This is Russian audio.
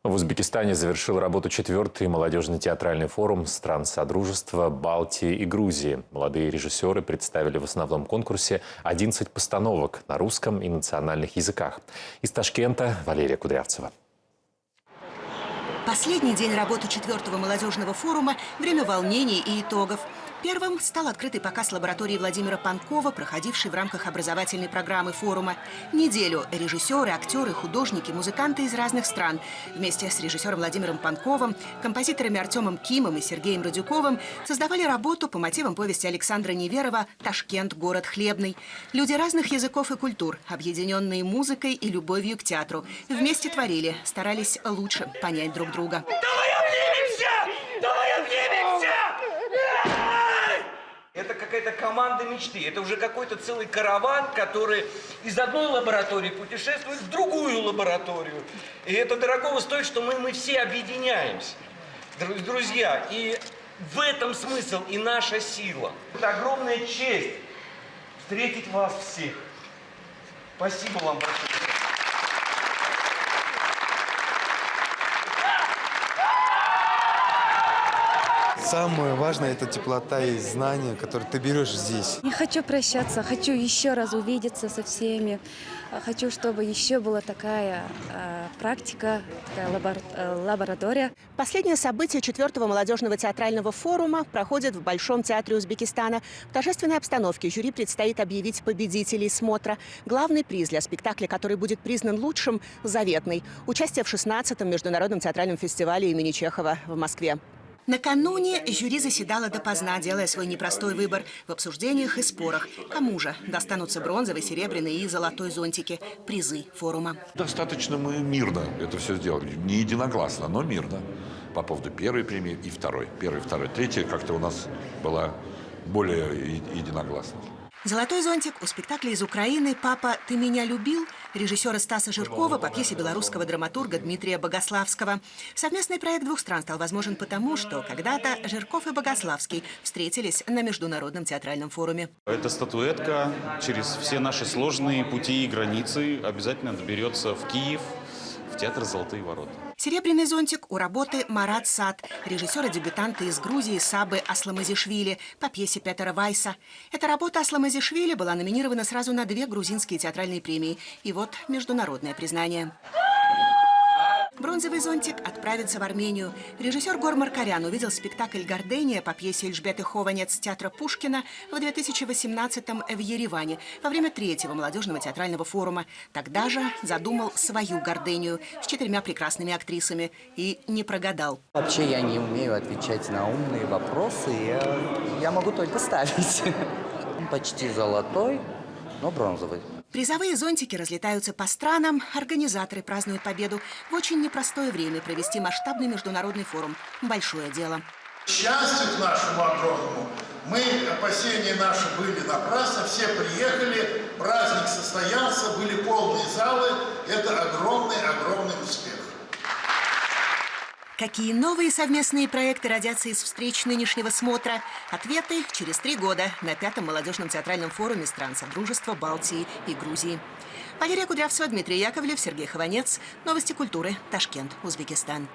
В Узбекистане завершил работу 4-й молодежный театральный форум стран Содружества Балтии и Грузии. Молодые режиссеры представили в основном конкурсе 11 постановок на русском и национальных языках. Из Ташкента Валерия Кудрявцева. Последний день работы 4-го молодежного форума – время волнений и итогов. Первым стал открытый показ лаборатории Владимира Панкова, проходивший в рамках образовательной программы форума. Неделю режиссеры, актеры, художники, музыканты из разных стран вместе с режиссером Владимиром Панковым, композиторами Артемом Кимом и Сергеем Радюковым создавали работу по мотивам повести Александра Неверова «Ташкент. Город хлебный». Люди разных языков и культур, объединенные музыкой и любовью к театру, вместе творили, старались лучше понять друг друга. Давай обнимемся! Давай обнимемся! Это какая-то команда мечты. Это уже какой-то целый караван, который из одной лаборатории путешествует в другую лабораторию. И это дорогого стоит, что мы все объединяемся, друзья. И в этом смысл и наша сила. Это огромная честь встретить вас всех. Спасибо вам большое. Самое важное – это теплота и знания, которые ты берешь здесь. Не хочу прощаться, хочу еще раз увидеться со всеми. Хочу, чтобы еще была такая практика, такая лаборатория. Последнее событие 4-го молодежного театрального форума проходит в Большом театре Узбекистана. В торжественной обстановке жюри предстоит объявить победителей смотра. Главный приз для спектакля, который будет признан лучшим – заветный. Участие в 16-м международном театральном фестивале имени Чехова в Москве. Накануне жюри заседало допоздна, делая свой непростой выбор в обсуждениях и спорах. Кому же достанутся бронзовый, серебряный и золотой зонтики – призы форума. Достаточно мы мирно это все сделали. Не единогласно, но мирно. По поводу первой премии и второй. Первой, второй, третьей как-то у нас была более единогласно. Золотой зонтик у спектакля из Украины «Папа, ты меня любил» режиссера Стаса Жиркова по пьесе белорусского драматурга Дмитрия Богославского. Совместный проект двух стран стал возможен потому, что когда-то Жирков и Богославский встретились на международном театральном форуме. Эта статуэтка через все наши сложные пути и границы обязательно доберется в Киев, в театр «Золотые ворота». Серебряный зонтик у работы Марат Сад, режиссера-дебютанта из Грузии Сабы Асламазишвили по пьесе Петера Вайса. Эта работа Асламазишвили была номинирована сразу на 2 грузинские театральные премии. И вот международное признание. Бронзовый зонтик отправится в Армению. Режиссер Гор Маркарян увидел спектакль «Гордения» по пьесе Эльжбеты Хованец театра Пушкина в 2018-м в Ереване во время 3-го молодежного театрального форума. Тогда же задумал свою «Гордению» с 4 прекрасными актрисами и не прогадал. Вообще я не умею отвечать на умные вопросы, я могу только ставить. Почти золотой, но бронзовый. Призовые зонтики разлетаются по странам. Организаторы празднуют победу. В очень непростое время провести масштабный международный форум. Большое дело. Счастью к нашему огромному. Опасения наши были напрасно. Все приехали, праздник состоялся, были полные залы. Это огромный успех. Какие новые совместные проекты родятся из встреч нынешнего смотра? Ответы через 3 года на 5-м молодежном театральном форуме стран Содружества Балтии и Грузии. Валерия Кудрявцева, Дмитрий Яковлев, Сергей Хованец. Новости культуры. Ташкент, Узбекистан.